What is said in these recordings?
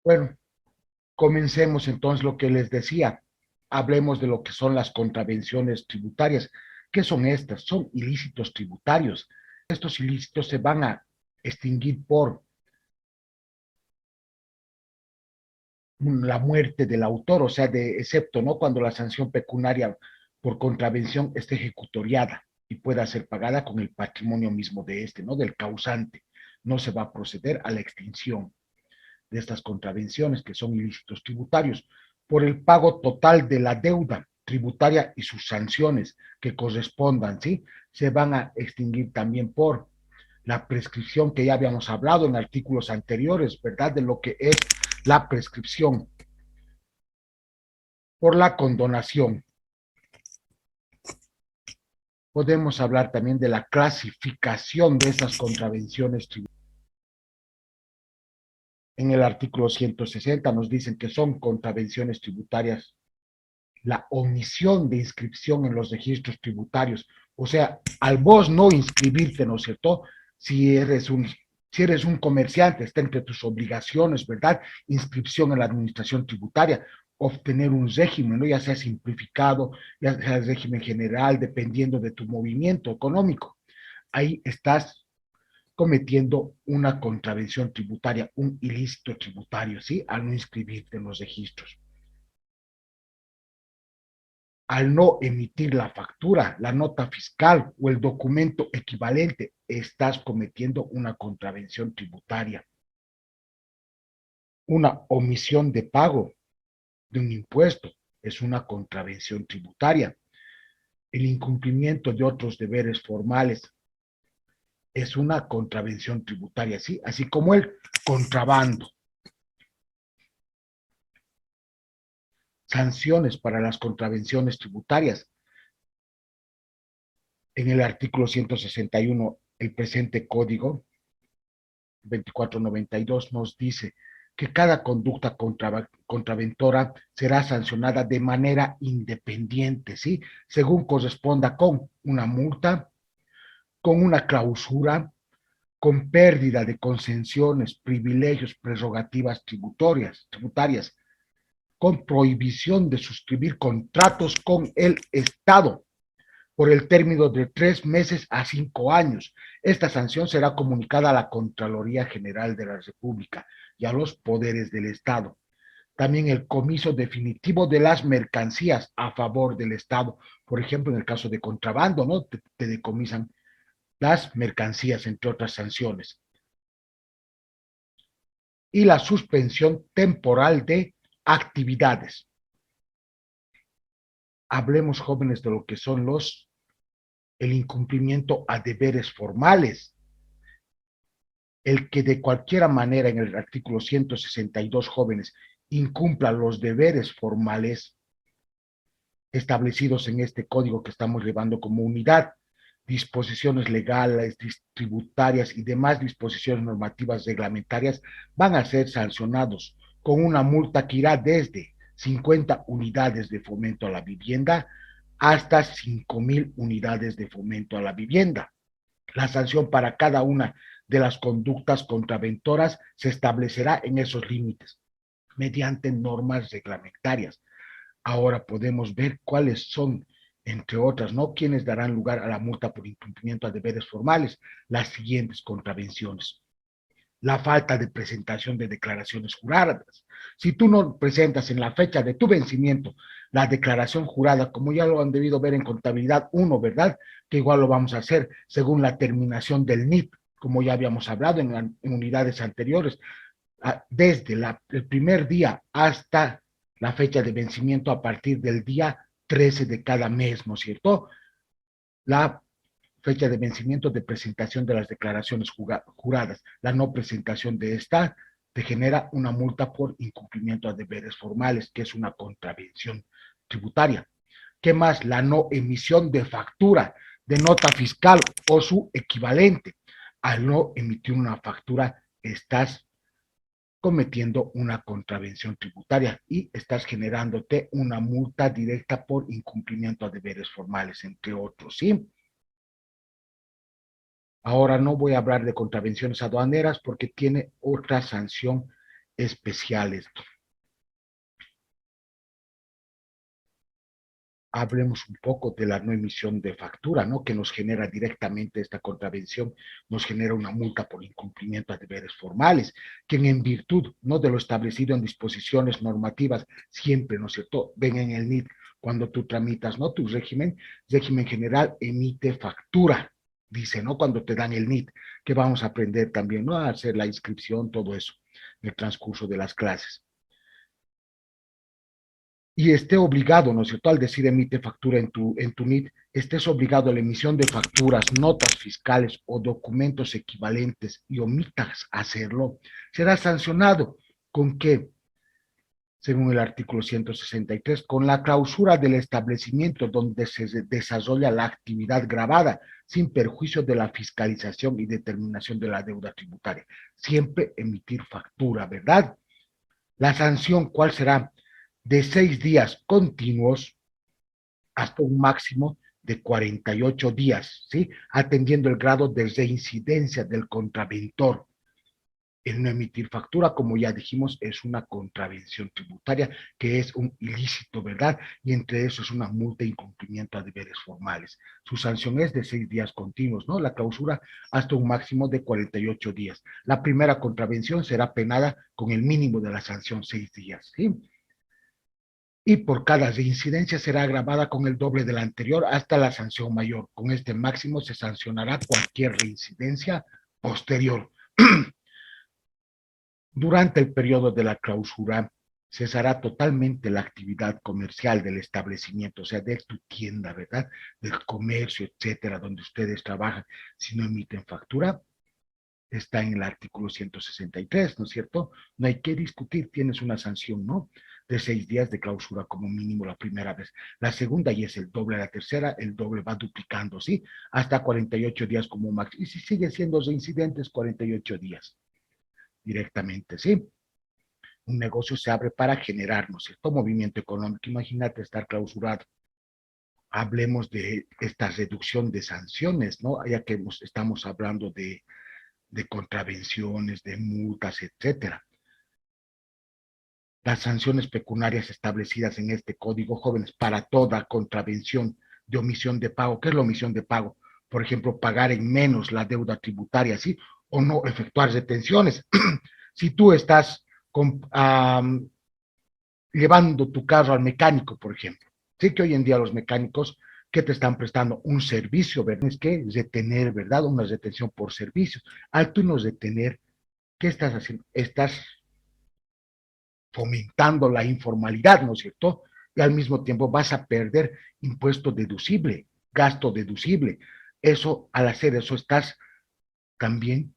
Bueno, comencemos entonces lo que les decía. Hablemos de lo que son las contravenciones tributarias. ¿Qué son estas? Son ilícitos tributarios. Estos ilícitos se van a extinguir por la muerte del autor, o sea, excepto, ¿no? Cuando la sanción pecuniaria por contravención esté ejecutoriada y pueda ser pagada con el patrimonio mismo de este, ¿no? Del causante. No se va a proceder a la extinción de estas contravenciones, que son ilícitos tributarios, por el pago total de la deuda tributaria y sus sanciones que correspondan, ¿sí? Se van a extinguir también por la prescripción que ya habíamos hablado en artículos anteriores, ¿verdad? De lo que es la prescripción, por la condonación. Podemos hablar también de la clasificación de esas contravenciones tributarias. En el artículo 160 nos dicen que son contravenciones tributarias la omisión de inscripción en los registros tributarios. O sea, al vos no inscribirte, ¿no es cierto? Si eres un, si eres un comerciante, está entre tus obligaciones, ¿verdad? Inscripción en la administración tributaria, obtener un régimen, ¿no? Ya sea simplificado, ya sea régimen general, dependiendo de tu movimiento económico. Ahí estás cometiendo una contravención tributaria, un ilícito tributario, ¿sí? Al no inscribirte en los registros. Al no emitir la factura, la nota fiscal o el documento equivalente, estás cometiendo una contravención tributaria. Una omisión de pago de un impuesto es una contravención tributaria. El incumplimiento de otros deberes formales es una contravención tributaria, ¿sí? Así como el contrabando. Sanciones para las contravenciones tributarias. En el artículo 161, el presente código 2492 nos dice que cada conducta contraventora será sancionada de manera independiente, ¿sí? Según corresponda con una multa, con una clausura, con pérdida de concesiones, privilegios, prerrogativas tributarias, con prohibición de suscribir contratos con el Estado por el término de 3 meses a 5 años. Esta sanción será comunicada a la Contraloría General de la República y a los poderes del Estado. También el comiso definitivo de las mercancías a favor del Estado. Por ejemplo, en el caso de contrabando, ¿no? Te decomisan las mercancías, entre otras sanciones. Y la suspensión temporal de actividades. Hablemos, jóvenes, de lo que son el incumplimiento a deberes formales. El que de cualquier manera en el artículo 162, jóvenes, incumpla los deberes formales establecidos en este código que estamos llevando como unidad, disposiciones legales, tributarias y demás disposiciones normativas reglamentarias, van a ser sancionados con una multa que irá desde 50 unidades de fomento a la vivienda hasta 5,000 unidades de fomento a la vivienda. La sanción para cada una de las conductas contraventoras se establecerá en esos límites mediante normas reglamentarias. Ahora podemos ver cuáles son, entre otras, ¿no? Quienes darán lugar a la multa por incumplimiento a deberes formales, las siguientes contravenciones. La falta de presentación de declaraciones juradas. Si tú no presentas en la fecha de tu vencimiento la declaración jurada, como ya lo han debido ver en contabilidad 1, ¿verdad? Que igual lo vamos a hacer según la terminación del NIP, como ya habíamos hablado en unidades anteriores, desde el primer día hasta la fecha de vencimiento a partir del día 13 de cada mes, ¿no es cierto? La fecha de vencimiento de presentación de las declaraciones juradas. La no presentación de esta te genera una multa por incumplimiento a deberes formales, que es una contravención tributaria. ¿Qué más? La no emisión de factura, de nota fiscal o su equivalente. Al no emitir una factura, estás cometiendo una contravención tributaria y estás generándote una multa directa por incumplimiento a deberes formales, entre otros, ¿sí? Ahora no voy a hablar de contravenciones aduaneras porque tiene otra sanción especial esto. Hablemos un poco de la no emisión de factura, ¿no? Que nos genera directamente esta contravención, nos genera una multa por incumplimiento a deberes formales, que en virtud, ¿no? De lo establecido en disposiciones normativas, siempre, ¿no es cierto?, ven en el NIT, cuando tú tramitas, ¿no? Tu régimen general emite factura, dice, ¿no? Cuando te dan el NIT, que vamos a aprender también, ¿no? A hacer la inscripción, todo eso, en el transcurso de las clases. Y esté obligado, ¿no es cierto?, al decir emite factura en tu NIT, estés obligado a la emisión de facturas, notas fiscales o documentos equivalentes y omitas hacerlo, será sancionado. ¿Con qué? Según el artículo 163, con la clausura del establecimiento donde se desarrolla la actividad grabada, sin perjuicio de la fiscalización y determinación de la deuda tributaria. Siempre emitir factura, ¿verdad? La sanción, ¿cuál será? De 6 días continuos hasta un máximo de 48 días, ¿sí? Atendiendo el grado de reincidencia del contraventor. El no emitir factura, como ya dijimos, es una contravención tributaria, que es un ilícito, ¿verdad? Y entre eso es una multa de incumplimiento a deberes formales. Su sanción es de 6 días continuos, ¿no? La clausura hasta un máximo de 48 días. La primera contravención será penada con el mínimo de la sanción, 6 días, ¿sí? Y por cada reincidencia será agravada con el doble de la anterior hasta la sanción mayor. Con este máximo se sancionará cualquier reincidencia posterior. Durante el periodo de la clausura cesará totalmente la actividad comercial del establecimiento, o sea, de tu tienda, ¿verdad? Del comercio, etcétera, donde ustedes trabajan. Si no emiten factura, está en el artículo 163, ¿no es cierto? No hay que discutir, tienes una sanción, ¿no? De 6 días de clausura como mínimo la primera vez. La segunda y es el doble, la tercera, el doble va duplicando, ¿sí? Hasta 48 días como máximo. Y si sigue siendo reincidentes, 48 días directamente, ¿sí? Un negocio se abre para generar, ¿no es cierto?, movimiento económico. Imagínate estar clausurado. Hablemos de esta reducción de sanciones, ¿no? Ya que estamos hablando de contravenciones, de multas, etcétera. Las sanciones pecuniarias establecidas en este código, jóvenes, para toda contravención de omisión de pago. ¿Qué es la omisión de pago? Por ejemplo, pagar en menos la deuda tributaria, ¿sí? O no efectuar retenciones. Si tú estás llevando tu carro al mecánico, por ejemplo, sí que hoy en día los mecánicos que te están prestando un servicio, ¿verdad? Es que retener, ¿verdad? Una retención por servicio. Al tú no retener, ¿qué estás haciendo? Estás fomentando la informalidad, ¿no es cierto? Y al mismo tiempo vas a perder impuesto deducible, gasto deducible. Eso, al hacer eso, estás también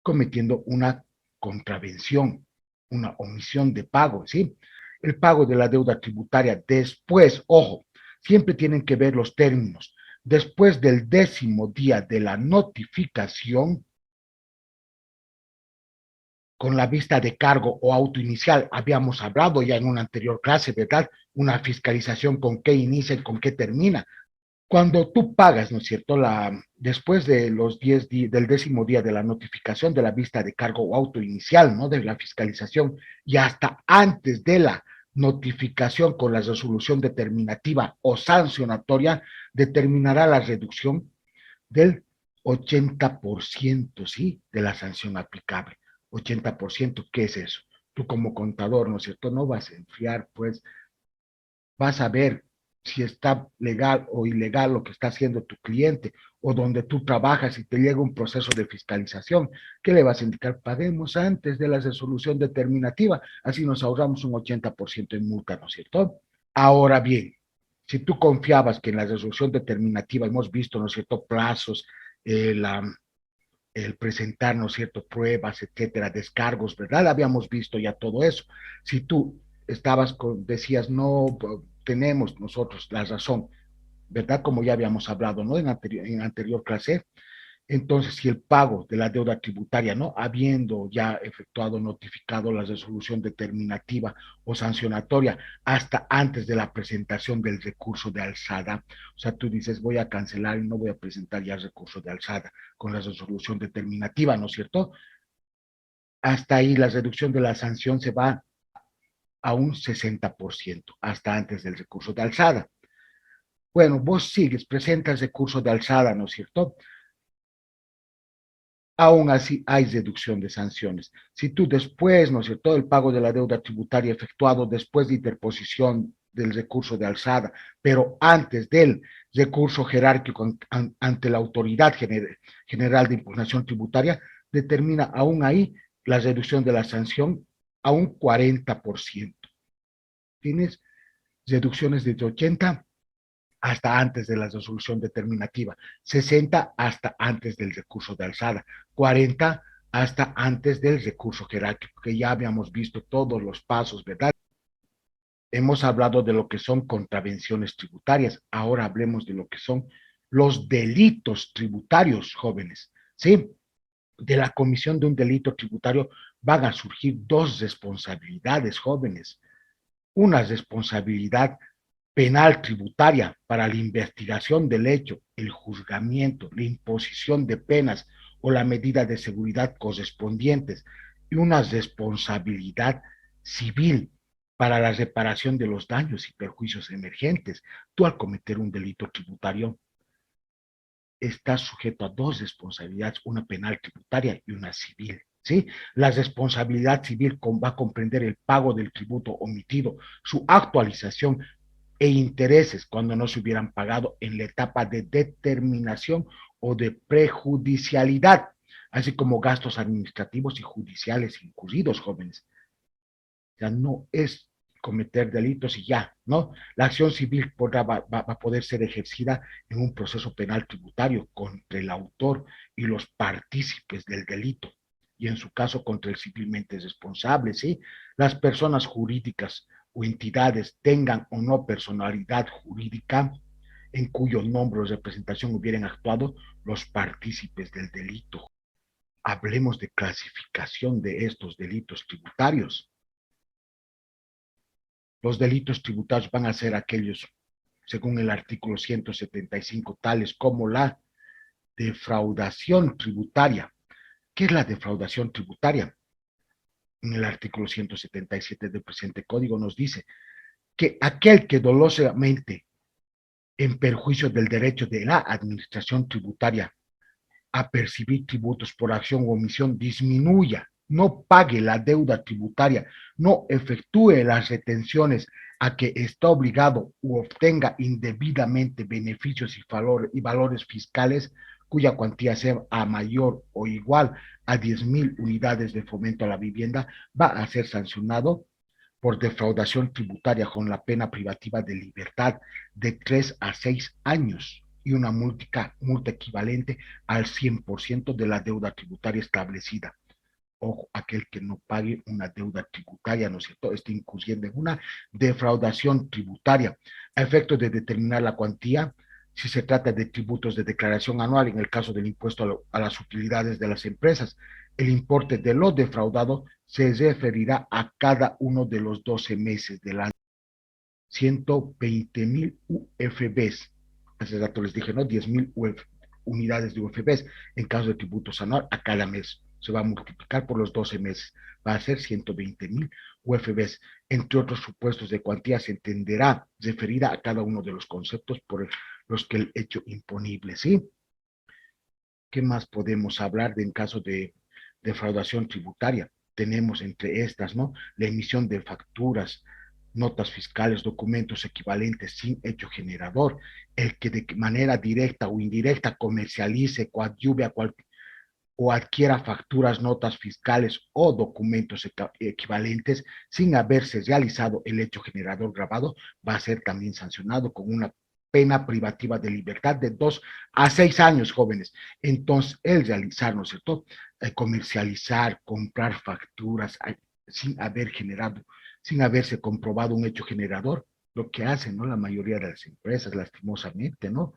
cometiendo una contravención, una omisión de pago, ¿sí? El pago de la deuda tributaria después, ojo, siempre tienen que ver los términos. Después del 10º día de la notificación, con la vista de cargo o auto inicial, habíamos hablado ya en una anterior clase, ¿verdad? Una fiscalización con qué inicia y con qué termina. Cuando tú pagas, ¿no es cierto?, después de los 10 del 10º día de la notificación de la vista de cargo o auto inicial, ¿no?, de la fiscalización, y hasta antes de la notificación con la resolución determinativa o sancionatoria, determinará la reducción del 80%, ¿sí?, de la sanción aplicable. 80%, ¿qué es eso? Tú como contador, ¿no es cierto?, no vas a enfriar, pues, vas a ver si está legal o ilegal lo que está haciendo tu cliente o donde tú trabajas y te llega un proceso de fiscalización. ¿Qué le vas a indicar? Paguemos antes de la resolución determinativa, así nos ahorramos un 80% en multa, ¿no es cierto? Ahora bien, si tú confiabas que en la resolución determinativa hemos visto, ¿no es cierto?, plazos, el presentar, ¿no es cierto?, pruebas, etcétera, descargos, ¿verdad? Habíamos visto ya todo eso. Si tú decías, no tenemos nosotros la razón, ¿verdad? Como ya habíamos hablado, ¿no? En anterior clase, entonces, si el pago de la deuda tributaria, ¿no? Habiendo ya efectuado, notificado la resolución determinativa o sancionatoria hasta antes de la presentación del recurso de alzada, o sea, tú dices, voy a cancelar y no voy a presentar ya recurso de alzada con la resolución determinativa, ¿no es cierto? hasta ahí la reducción de la sanción se va a un 60%, hasta antes del recurso de alzada. Bueno, vos sigues, presentas recurso de alzada, ¿no es cierto? Aún así hay reducción de sanciones. Si tú después, ¿no es cierto?, el pago de la deuda tributaria efectuado después de interposición del recurso de alzada, pero antes del recurso jerárquico ante la Autoridad General de Impugnación Tributaria, determina aún ahí la reducción de la sanción a un 40%. Tienes reducciones desde 80 hasta antes de la resolución determinativa, 60 hasta antes del recurso de alzada, 40 hasta antes del recurso jerárquico, que ya habíamos visto todos los pasos, ¿verdad? Hemos hablado de lo que son contravenciones tributarias, ahora hablemos de lo que son los delitos tributarios, jóvenes, ¿sí? De la comisión de un delito tributario van a surgir dos responsabilidades, jóvenes. Una responsabilidad penal tributaria para la investigación del hecho, el juzgamiento, la imposición de penas o la medida de seguridad correspondientes, y una responsabilidad civil para la reparación de los daños y perjuicios emergentes. Tú, al cometer un delito tributario, estás sujeto a dos responsabilidades, una penal tributaria y una civil. ¿Sí? La responsabilidad civil va a comprender el pago del tributo omitido, su actualización e intereses cuando no se hubieran pagado en la etapa de determinación o de prejudicialidad, así como gastos administrativos y judiciales incurridos, jóvenes. O sea, no es cometer delitos y ya, ¿no? La acción civil va a poder ser ejercida en un proceso penal tributario contra el autor y los partícipes del delito, y en su caso contra el civilmente responsable, ¿sí? Las personas jurídicas o entidades tengan o no personalidad jurídica en cuyo nombre o representación hubieran actuado los partícipes del delito. Hablemos de clasificación de estos delitos tributarios. Los delitos tributarios van a ser aquellos, según el artículo 175, tales como la defraudación tributaria. ¿Qué es la defraudación tributaria? En el artículo 177 del presente código nos dice que aquel que dolosamente, en perjuicio del derecho de la administración tributaria a percibir tributos por acción o omisión, disminuya, no pague la deuda tributaria, no efectúe las retenciones a que está obligado u obtenga indebidamente beneficios y valores fiscales cuya cuantía sea a mayor o igual a 10.000 unidades de fomento a la vivienda, va a ser sancionado por defraudación tributaria con la pena privativa de libertad de 3 a 6 años y una multa equivalente al 100% de la deuda tributaria establecida. Ojo, aquel que no pague una deuda tributaria, ¿no es cierto?, está incurriendo en una defraudación tributaria. A efectos de determinar la cuantía, si se trata de tributos de declaración anual, en el caso del impuesto a las utilidades de las empresas, el importe de lo defraudado se referirá a cada uno de los 12 meses del año. 120.000 UFBs. Hace rato les dije, ¿no? 10.000 unidades de UFBs en caso de tributos anual a cada mes. Se va a multiplicar por los 12 meses. Va a ser 120.000 UFBs. Entre otros supuestos de cuantía se entenderá referida a cada uno de los conceptos por los que el hecho imponible, ¿sí? ¿Qué más podemos hablar de en caso de defraudación tributaria? Tenemos entre estas, ¿no?, la emisión de facturas, notas fiscales, documentos equivalentes sin hecho generador, el que de manera directa o indirecta comercialice, coadyuve o adquiera facturas, notas fiscales o documentos equivalentes sin haberse realizado el hecho generador grabado, va a ser también sancionado con una pena privativa de libertad de 2 a 6 años, jóvenes. Entonces, el realizar, ¿no es cierto?, comercializar, comprar facturas sin haber generado, sin haberse comprobado un hecho generador, lo que hacen, ¿no?, la mayoría de las empresas, lastimosamente, ¿no?,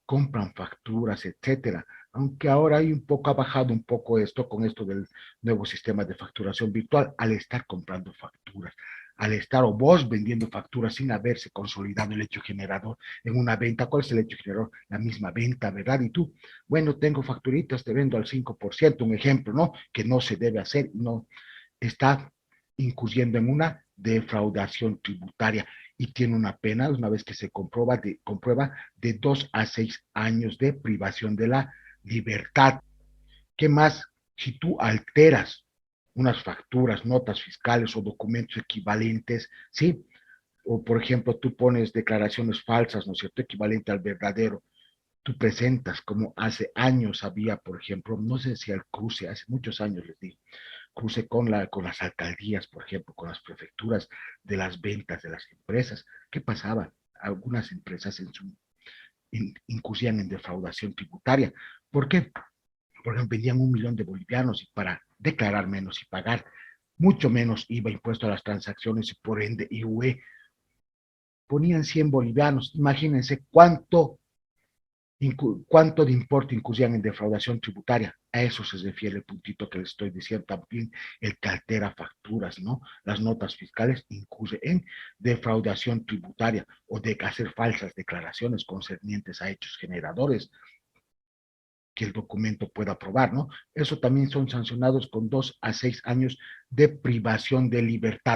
compran facturas, etcétera. Aunque ahora hay un poco, ha bajado un poco esto con esto del nuevo sistema de facturación virtual, al estar comprando facturas. al estar o vos vendiendo facturas sin haberse consolidado el hecho generador en una venta. ¿Cuál es el hecho generador? La misma venta, ¿verdad? Y tú, bueno, tengo facturitas, te vendo al 5%, un ejemplo, ¿no? Que no se debe hacer, no está incurriendo en una defraudación tributaria y tiene una pena, una vez que se comprueba de 2 a 6 años de privación de la libertad. ¿Qué más? Si tú alteras unas facturas, notas fiscales o documentos equivalentes, ¿sí? O, por ejemplo, tú pones declaraciones falsas, ¿no es cierto?, equivalente al verdadero. Tú presentas, como hace años había, por ejemplo, no sé si al cruce, hace muchos años les digo, cruce con las alcaldías, por ejemplo, con las prefecturas de las ventas de las empresas. ¿Qué pasaba? Algunas empresas incurrían en defraudación tributaria. ¿Por qué? Por ejemplo, vendían 1 millón de bolivianos y para declarar menos y pagar mucho menos IVA impuesto a las transacciones y por ende IUE, ponían 100 bolivianos. Imagínense cuánto de importe incurrían en defraudación tributaria. A eso se refiere el puntito que les estoy diciendo también, el que altera facturas, ¿no? Las notas fiscales incurre en defraudación tributaria o de hacer falsas declaraciones concernientes a hechos generadores que el documento pueda probar, ¿no? Eso también son sancionados con 2 a 6 años de privación de libertad.